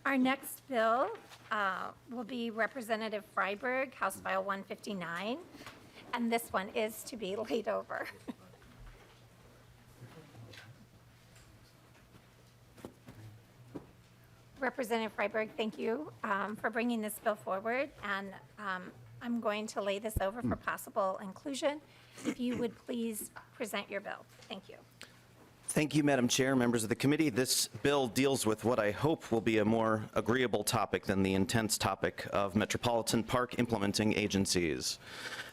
Our next bill will be Representative Freiberg, House File 159, and this one is to be laid over. Representative Freiberg, thank you for bringing this bill forward, and I'm going to lay this over for possible inclusion. If you would please present your bill. Thank you. Thank you, Madam Chair, members of the committee. This bill deals with what I hope will be a more agreeable topic than the intense topic of metropolitan park implementing agencies,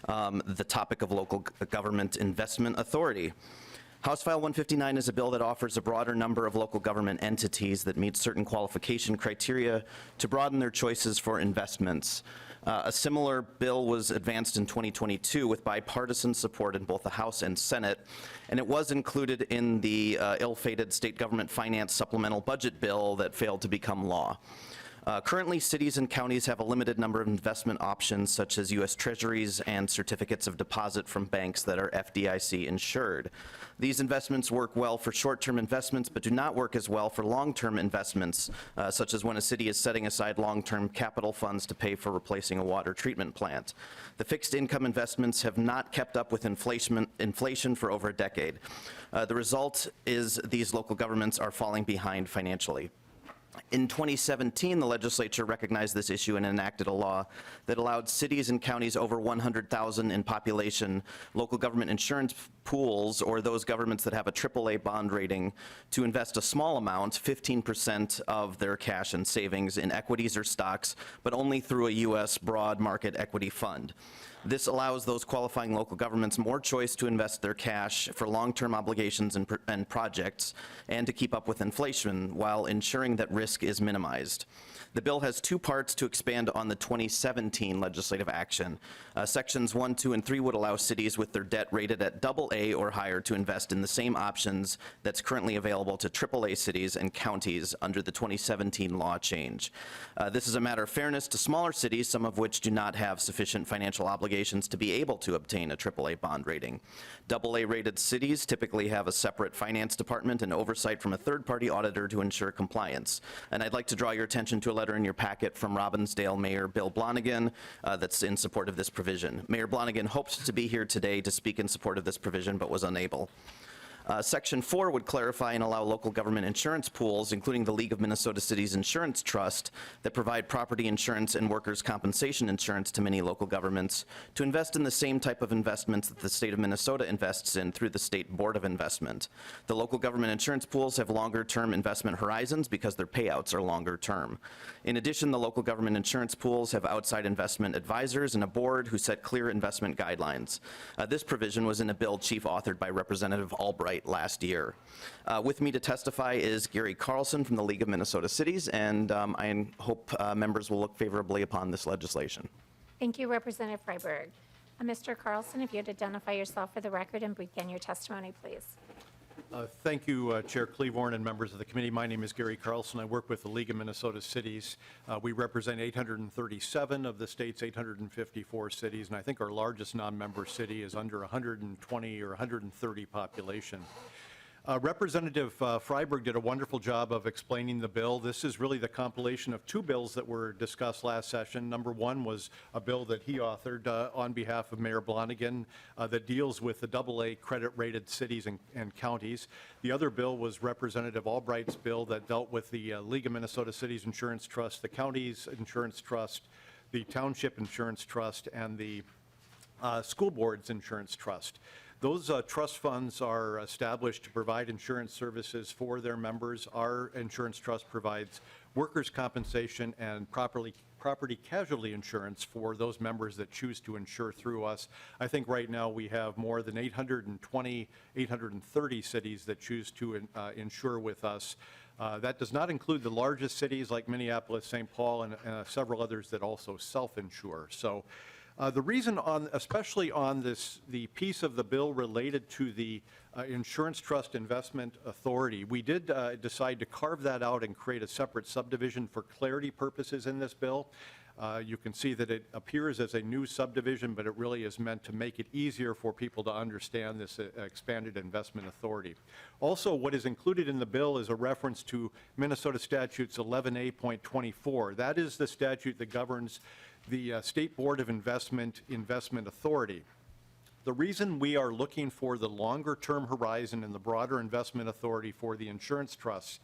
the topic of local government investment authority. House File 159 is a bill that offers a broader number of local government entities that meet certain qualification criteria to broaden their choices for investments. A similar bill was advanced in 2022 with bipartisan support in both the House and Senate, and it was included in the ill-fated state government finance supplemental budget bill that failed to become law. Currently, cities and counties have a limited number of investment options, such as U.S. Treasuries and certificates of deposit from banks that are FDIC insured. These investments work well for short-term investments, but do not work as well for long-term investments, such as when a city is setting aside long-term capital funds to pay for replacing a water treatment plant. The fixed income investments have not kept up with inflation for over a decade. The result is these local governments are falling behind financially. In 2017, the legislature recognized this issue and enacted a law that allowed cities and counties over 100,000 in population, local government insurance pools, or those governments that have a AAA bond rating, to invest a small amount, 15% of their cash and savings, in equities or stocks, but only through a U.S. broad market equity fund. This allows those qualifying local governments more choice to invest their cash for long-term obligations and projects, and to keep up with inflation while ensuring that risk is minimized. The bill has two parts to expand on the 2017 legislative action. Sections 1, 2, and 3 would allow cities with their debt rated at AA or higher to invest in the same options that's currently available to AAA cities and counties under the 2017 law change. This is a matter of fairness to smaller cities, some of which do not have sufficient financial obligations to be able to obtain a AAA bond rating. AA rated cities typically have a separate finance department and oversight from a third-party auditor to ensure compliance. And I'd like to draw your attention to a letter in your packet from Robbinsdale Mayor Bill Blonigan that's in support of this provision. Mayor Blonigan hoped to be here today to speak in support of this provision, but was unable. Section 4 would clarify and allow local government insurance pools, including the League of Minnesota Cities Insurance Trust, that provide property insurance and workers' compensation insurance to many local governments, to invest in the same type of investments that the state of Minnesota invests in through the State Board of Investment. The local government insurance pools have longer-term investment horizons because their payouts are longer-term. In addition, the local government insurance pools have outside investment advisors and a board who set clear investment guidelines. This provision was in a bill chief authored by Representative Albright last year. With me to testify is Gary Carlson from the League of Minnesota Cities, and I hope members will look favorably upon this legislation. Thank you, Representative Freiberg. Mr. Carlson, if you'd identify yourself for the record and begin your testimony, please. Thank you, Chair Cleavorn and members of the committee. My name is Gary Carlson. I work with the League of Minnesota Cities. We represent 837 of the state's 854 cities, and I think our largest non-member city is under 120 or 130 population. Representative Freiberg did a wonderful job of explaining the bill. This is really the compilation of two bills that were discussed last session. Number one was a bill that he authored on behalf of Mayor Blonigan that deals with the AA credit-rated cities and counties. The other bill was Representative Albright's bill that dealt with the League of Minnesota Cities Insurance Trust, the Counties Insurance Trust, the Township Insurance Trust, and the School Board's Insurance Trust. Those trust funds are established to provide insurance services for their members. Our insurance trust provides workers' compensation and property casualty insurance for those members that choose to insure through us. I think right now we have more than 830 cities that choose to insure with us. That does not include the largest cities like Minneapolis, St. Paul, and several others that also self-insure. So The reason especially on the piece of the bill related to the Insurance Trust Investment Authority, we did decide to carve that out and create a separate subdivision for clarity purposes in this bill. You can see that it appears as a new subdivision, but it really is meant to make it easier for people to understand this expanded investment authority. Also, what is included in the bill is a reference to Minnesota Statutes 11A.24. That is the statute that governs the State Board of Investment Authority. The reason we are looking for the longer-term horizon and the broader investment authority for the insurance trusts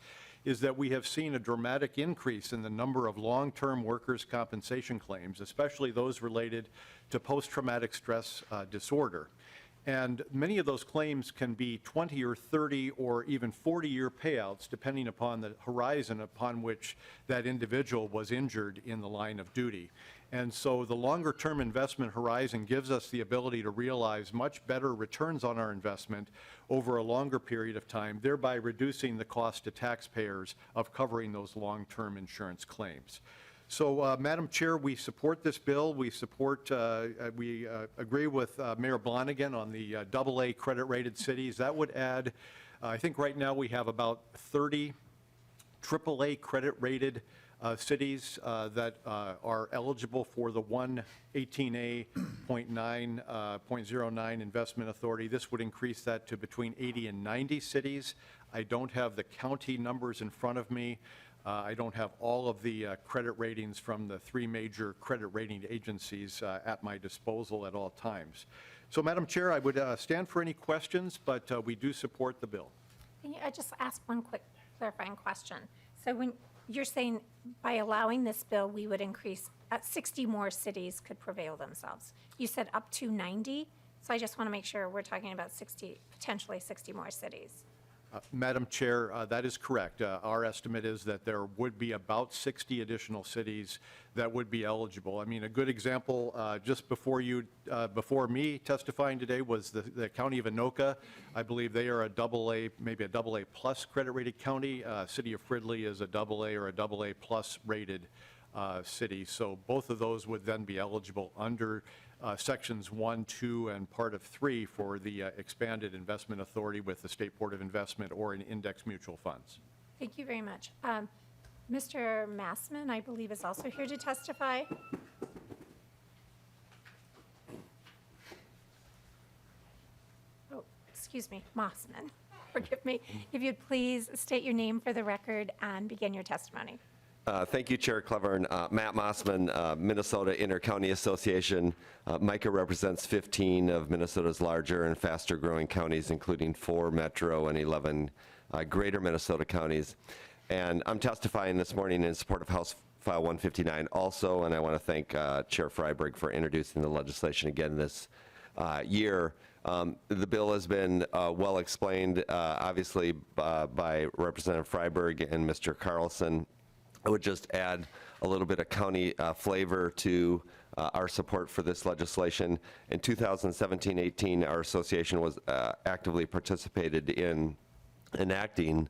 is that we have seen a dramatic increase in the number of long-term workers' compensation claims, especially those related to post-traumatic stress disorder. And many of those claims can be 20 or 30 or even 40-year payouts, depending upon the horizon upon which that individual was injured in the line of duty. And so the longer-term investment horizon gives us the ability to realize much better returns on our investment over a longer period of time, thereby reducing the cost to taxpayers of covering those long-term insurance claims. So, Madam Chair, we support this bill. We support, we agree with Mayor Blonigan on the AA credit-rated cities. That would add, I think right now we have about 30 AAA credit-rated cities that are eligible for the 118A.09 investment authority. This would increase that to between 80 and 90 cities. I don't have the county numbers in front of me. I don't have all of the credit ratings from the three major credit rating agencies at my disposal at all times. So, Madam Chair, I would stand for any questions, but we do support the bill. Can I just ask one quick clarifying question? So when you're saying by allowing this bill, we would increase, 60 more cities could prevail themselves. You said up to 90, so I just want to make sure we're talking about 60, potentially 60 more cities. Madam Chair, that is correct. Our estimate is that there would be about 60 additional cities that would be eligible. I mean, a good example, just before me testifying today was the county of Anoka. I believe they are a AA, maybe a AA plus credit rated county. City of Fridley is a AA or a AA plus rated city. So both of those would then be eligible under sections 1, 2, and part of 3 for the expanded investment authority with the State Board of Investment or in index mutual funds. Thank you very much. Mr. Massman, I believe, is also here to testify. Oh, excuse me, Mossman. Forgive me. If you'd please state your name for the record and begin your testimony. Thank you, Chair Clevern. Matt Mossman, Minnesota Intercounty Association. MICA represents 15 of Minnesota's larger and faster growing counties, including 4 metro and 11 greater Minnesota counties. And I'm testifying this morning in support of House File 159 also, and I want to thank Chair Freiberg for introducing the legislation again this year. The bill has been well explained, obviously, by Representative Freiberg and Mr. Carlson. I would just add a little bit of county flavor to our support for this legislation. In 2017-18, our association was actively participated in enacting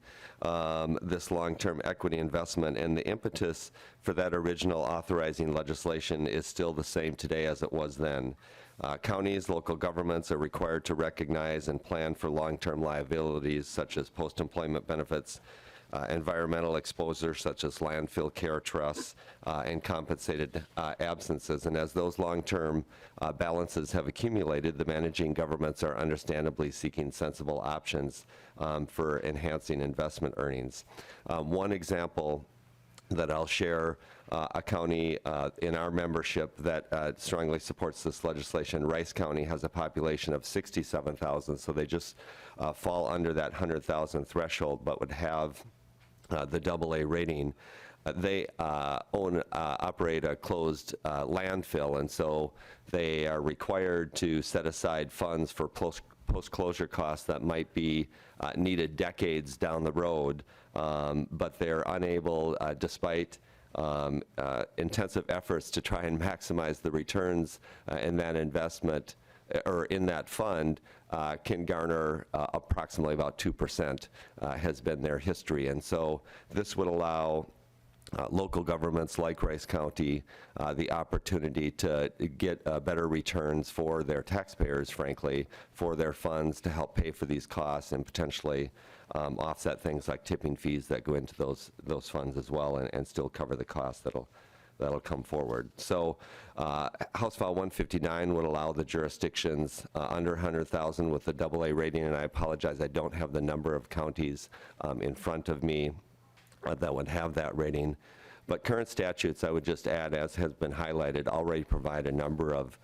this long-term equity investment, and the impetus for that original authorizing legislation is still the same today as it was then. Counties, local governments are required to recognize and plan for long-term liabilities such as post-employment benefits, environmental exposure such as landfill care trusts, and compensated absences. And as those long-term balances have accumulated, the managing governments are understandably seeking sensible options for enhancing investment earnings. One example that I'll share, a county in our membership that strongly supports this legislation, Rice County, has a population of 67,000, so they just fall under that 100,000 threshold, but would have the AA rating. They operate a closed landfill, and so they are required to set aside funds for post-closure costs that might be needed decades down the road, but they're unable, despite intensive efforts to try and maximize the returns in that investment or in that fund, can garner approximately about 2% has been their history. And so this would allow local governments like Rice County the opportunity to get better returns for their taxpayers, frankly, for their funds to help pay for these costs and potentially offset things like tipping fees that go into those funds as well, and still cover the costs that'll come forward. So House File 159 would allow the jurisdictions under 100,000 with a AA rating, and I apologize, I don't have the number of counties in front of me that would have that rating. But current statutes, I would just add, as has been highlighted, already provide a number of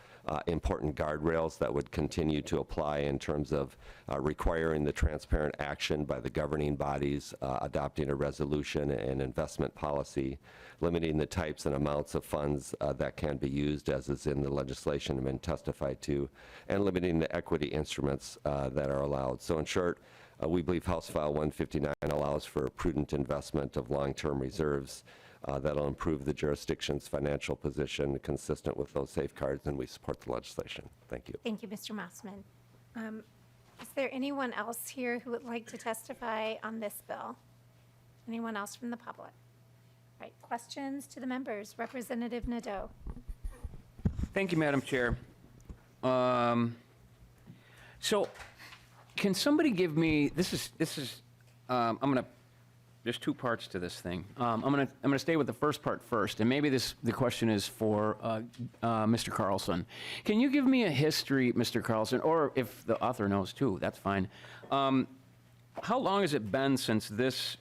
important guardrails that would continue to apply in terms of requiring the transparent action by the governing bodies, adopting a resolution and investment policy, limiting the types and amounts of funds that can be used, as is in the legislation and been testified to, and limiting the equity instruments that are allowed. So in short, we believe House File 159 allows for a prudent investment of long-term reserves that'll improve the jurisdiction's financial position consistent with those safeguards, and we support the legislation. Thank you. Thank you, Mr. Mossman. Is there anyone else here who would like to testify on this bill? Anyone else from the public? All right, questions to the members. Representative Nadeau. Thank you, Madam Chair. So, can somebody give me, I'm gonna, there's two parts to this thing. I'm gonna stay with the first part first, and maybe the question is for Mr. Carlson. Can you give me a history, Mr. Carlson, or if the author knows too, that's fine. How long has it been since this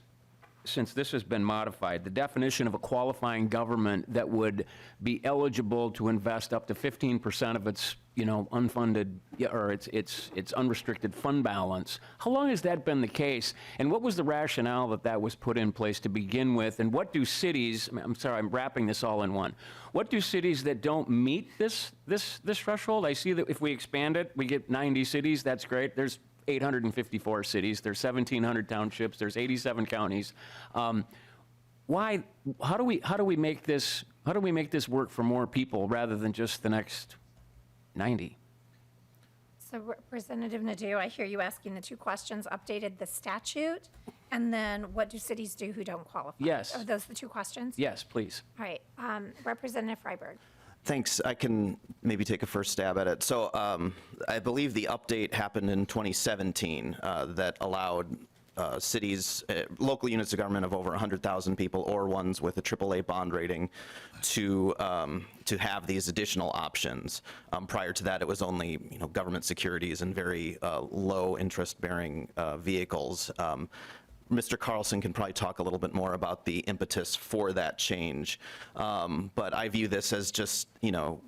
has been modified? The definition of a qualifying government that would be eligible to invest up to 15% of its, unfunded, or its unrestricted fund balance. How long has that been the case? And what was the rationale that was put in place to begin with? And what do cities, I'm sorry, I'm wrapping this all in one. What do cities that don't meet this threshold? I see that if we expand it, we get 90 cities, that's great. There's 854 cities, there's 1,700 townships, there's 87 counties. Why? How do we make this work for more people rather than just the next 90? So Representative Nadeau, I hear you asking the two questions, updated the statute, and then what do cities do who don't qualify? Yes. Are those the two questions? Yes, please. All right, Representative Freiberg. Thanks. I can maybe take a first stab at it. So I believe the update happened in 2017 that allowed cities, local units of government of over 100,000 people or ones with a AAA bond rating to have these additional options. Prior to that, it was only government securities and very low interest-bearing vehicles. Mr. Carlson can probably talk a little bit more about the impetus for that change. But I view this as just,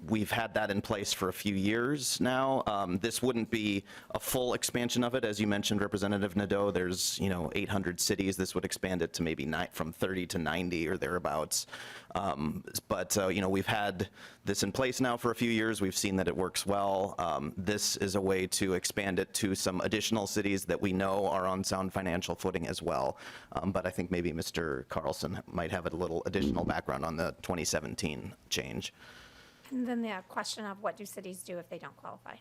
we've had that in place for a few years now. This wouldn't be a full expansion of it. As you mentioned, Representative Nadeau, there's, 800 cities. This would expand it to maybe from 30 to 90 or thereabouts. But we've had this in place now for a few years. We've seen that it works well. This is a way to expand it to some additional cities that we know are on sound financial footing as well. But I think maybe Mr. Carlson might have a little additional background on the 2017 change. And then the question of what do cities do if they don't qualify?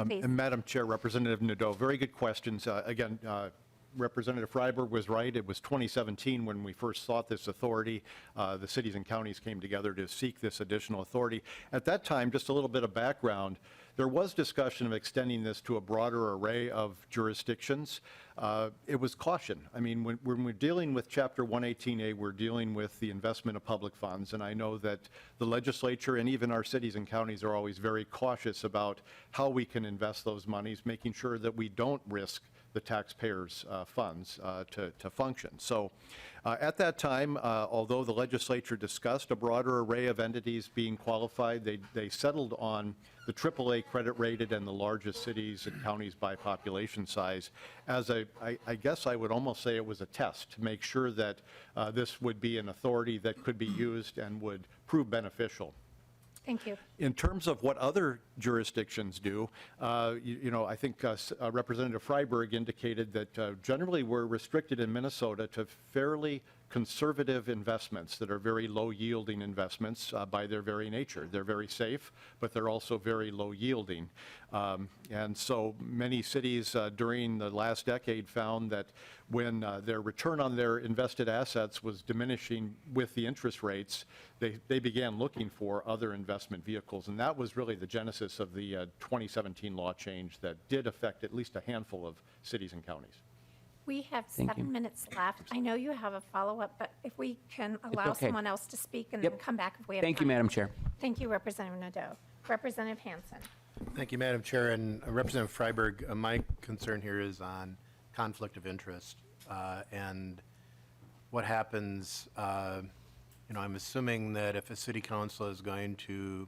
Please. And Madam Chair, Representative Nadeau, very good questions. Again, Representative Freiberg was right. It was 2017 when we first sought this authority. The cities and counties came together to seek this additional authority. At that time, just a little bit of background, there was discussion of extending this to a broader array of jurisdictions. It was caution. I mean, when we're dealing with Chapter 118A, we're dealing with the investment of public funds, and I know that the legislature and even our cities and counties are always very cautious about how we can invest those monies, making sure that we don't risk the taxpayers' funds to function. So at that time, although the legislature discussed a broader array of entities being qualified, they settled on the AAA credit rated and the largest cities and counties by population size as I guess I would almost say it was a test to make sure that this would be an authority that could be used and would prove beneficial. Thank you. In terms of what other jurisdictions do, I think Representative Freiberg indicated that generally we're restricted in Minnesota to fairly conservative investments that are very low-yielding investments by their very nature. They're very safe, but they're also very low-yielding. And so many cities during the last decade found that when their return on their invested assets was diminishing with the interest rates, they began looking for other investment vehicles. And that was really the genesis of the 2017 law change that did affect at least a handful of cities and counties. We have Thank you. 7 minutes left. I know you have a follow-up, but if we can allow okay. someone else to speak and then Yep. come back if we have Thank you, time. Madam Chair. Thank you, Representative Nadeau. Representative Hansen. Thank you, Madam Chair. And Representative Freiberg, my concern here is on conflict of interest and what happens, I'm assuming that if a city council is going to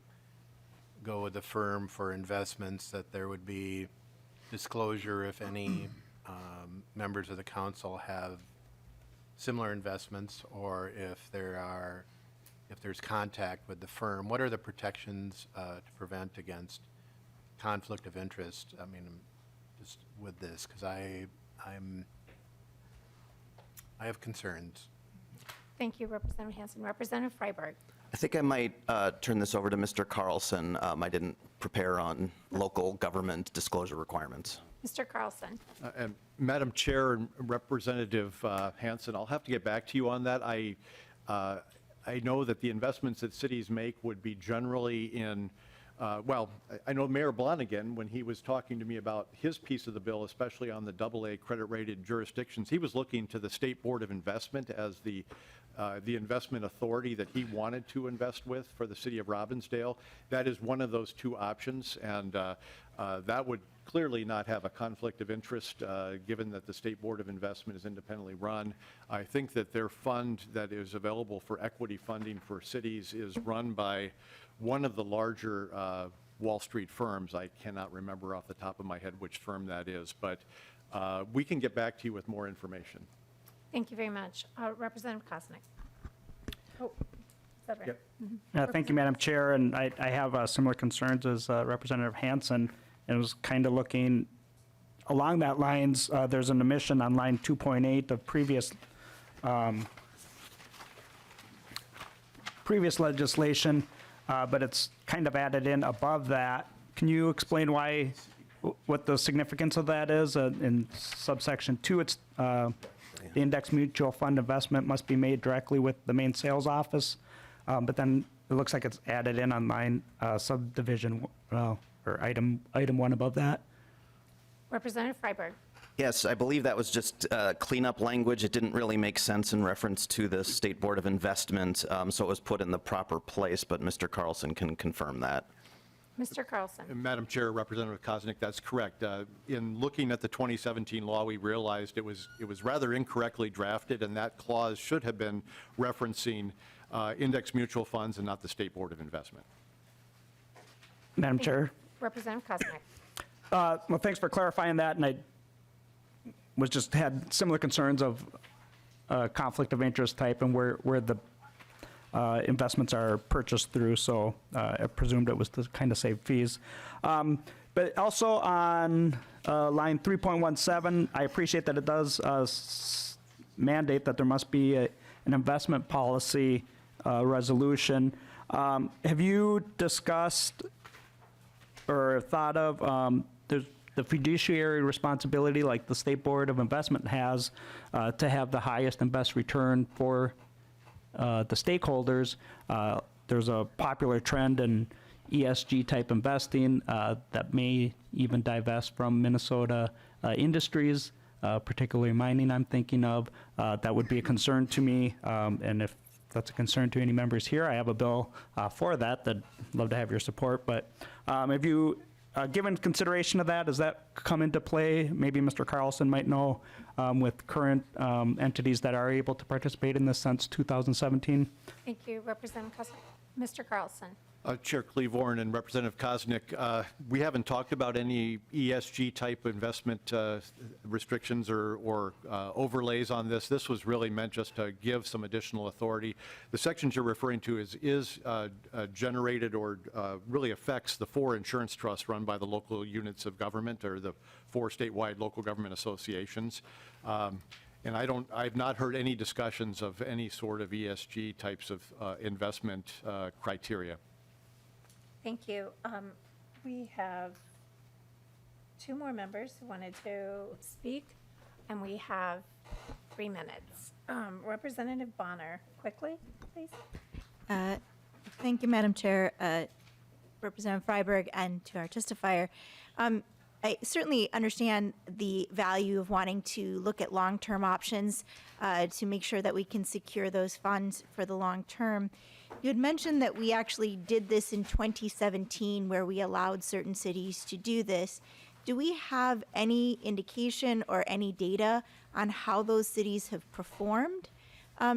go with a firm for investments, that there would be disclosure if any members of the council have similar investments, or if there's contact with the firm. What are the protections to prevent against conflict of interest? I mean, just with this, because I have concerns. Thank you, Representative Hansen. Representative Freiberg. I think I might turn this over to Mr. Carlson. I didn't prepare on local government disclosure requirements. Mr. Carlson. And Madam Chair and Representative Hansen, I'll have to get back to you on that. I know that the investments that cities make would be generally in, I know Mayor Blonigan, when he was talking to me about his piece of the bill, especially on the AA credit-rated jurisdictions, he was looking to the State Board of Investment as the investment authority that he wanted to invest with for the city of Robbinsdale. That is one of those two options, and that would clearly not have a conflict of interest, given that the State Board of Investment is independently run. I think that their fund that is available for equity funding for cities is run by one of the larger Wall Street firms. I cannot remember off the top of my head which firm that is, but we can get back to you with more information. Thank you very much. Representative Kosnick. Oh, is that right? Yep. Thank you, Madam Chair, and I have similar concerns as Representative Hansen, and was kind of looking along that lines. There's an omission on line 2.8 of previous legislation, but it's kind of added in above that. Can you explain what the significance of that is? In subsection 2, it's the index mutual fund investment must be made directly with the main sales office, but then it looks like it's added in on line subdivision or item 1 above that. Representative Freiberg. Yes, I believe that was just cleanup language. It didn't really make sense in reference to the State Board of Investment, so it was put in the proper place, but Mr. Carlson can confirm that. Mr. Carlson. Madam Chair, Representative Kosnick, that's correct. In looking at the 2017 law, we realized it was rather incorrectly drafted, and that clause should have been referencing index mutual funds and not the State Board of Investment. Madam Chair. Representative Kosnick. Well, thanks for clarifying that, and I had similar concerns of conflict of interest type and where the investments are purchased through, so I presumed it was to kind of save fees. But also on line 3.17, I appreciate that it does mandate that there must be an investment policy resolution. Have you discussed or thought of the fiduciary responsibility like the State Board of Investment has to have the highest and best return for the stakeholders? There's a popular trend in ESG type investing that may even divest from Minnesota industries, particularly mining I'm thinking of. That would be a concern to me, and if that's a concern to any members here, I have a bill for that. I'd love to have your support. But have you given consideration of that? Does that come into play? Maybe Mr. Carlson might know with current entities that are able to participate in this since 2017. Thank you, Representative Kosnick. Mr. Carlson. Chair Cleavorn and Representative Kosnick, we haven't talked about any ESG type investment restrictions or overlays on this. This was really meant just to give some additional authority. The sections you're referring to is generated or really affects the 4 insurance trusts run by the local units of government or the 4 statewide local government associations. And I've not heard any discussions of any sort of ESG types of investment criteria. Thank you. We have 2 more members who wanted to speak, and we have 3 minutes. Representative Bonner, quickly, please. Thank you, Madam Chair, Representative Freiberg, and to our testifier. I certainly understand the value of wanting to look at long-term options to make sure that we can secure those funds for the long term. You had mentioned that we actually did this in 2017, where we allowed certain cities to do this. Do we have any indication or any data on how those cities have performed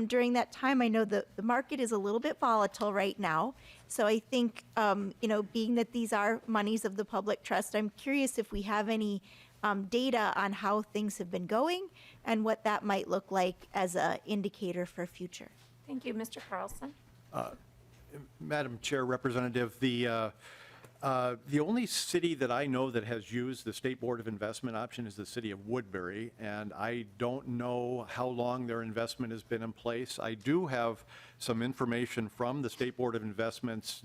during that time? I know the market is a little bit volatile right now. So I think, being that these are monies of the public trust, I'm curious if we have any data on how things have been going and what that might look like as an indicator for future. Thank you, Mr. Carlson. Madam Chair, Representative, the only city that I know that has used the State Board of Investment option is the city of Woodbury, and I don't know how long their investment has been in place. I do have some information from the State Board of Investment's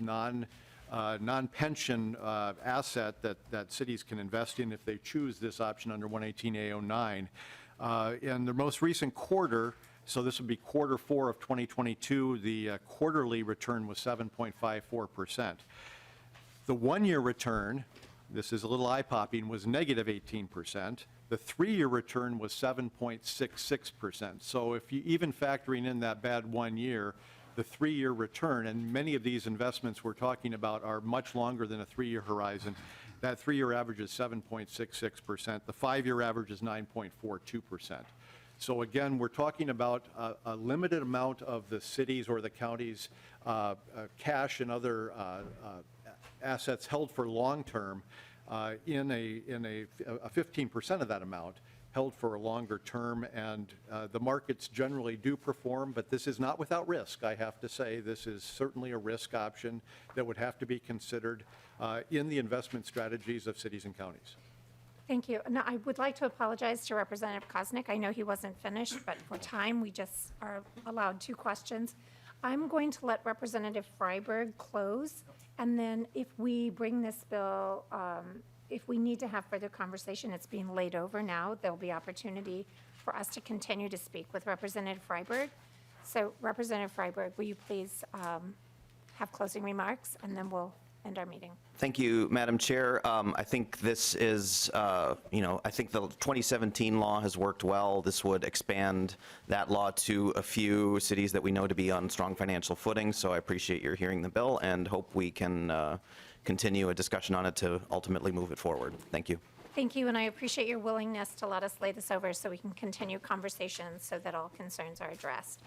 non-pension asset that cities can invest in if they choose this option under 118A09. In the most recent quarter, so this would be quarter 4 of 2022, the quarterly return was 7.54%. The 1-year return, this is a little eye-popping, was negative 18%. The 3-year return was 7.66%. So if you even factoring in that bad 1 year, the 3-year return, and many of these investments we're talking about are much longer than a 3-year horizon, that 3-year average is 7.66%. The 5-year average is 9.42%. So again, we're talking about a limited amount of the cities or the counties' cash and other assets held for long-term in a 15% of that amount held for a longer term, and the markets generally do perform, but this is not without risk, I have to say. This is certainly a risk option that would have to be considered in the investment strategies of cities and counties. Thank you. Now, I would like to apologize to Representative Koznick. I know he wasn't finished, but for time, we just are allowed 2 questions. I'm going to let Representative Freiberg close, and then if we bring this bill, if we need to have further conversation, it's being laid over now. There'll be opportunity for us to continue to speak with Representative Freiberg. So Representative Freiberg, will you please have closing remarks, and then we'll end our meeting. Thank you, Madam Chair. I think this is, I think the 2017 law has worked well. This would expand that law to a few cities that we know to be on strong financial footing. So I appreciate your hearing the bill and hope we can continue a discussion on it to ultimately move it forward. Thank you. Thank you, and I appreciate your willingness to let us lay this over so we can continue conversations so that all concerns are addressed.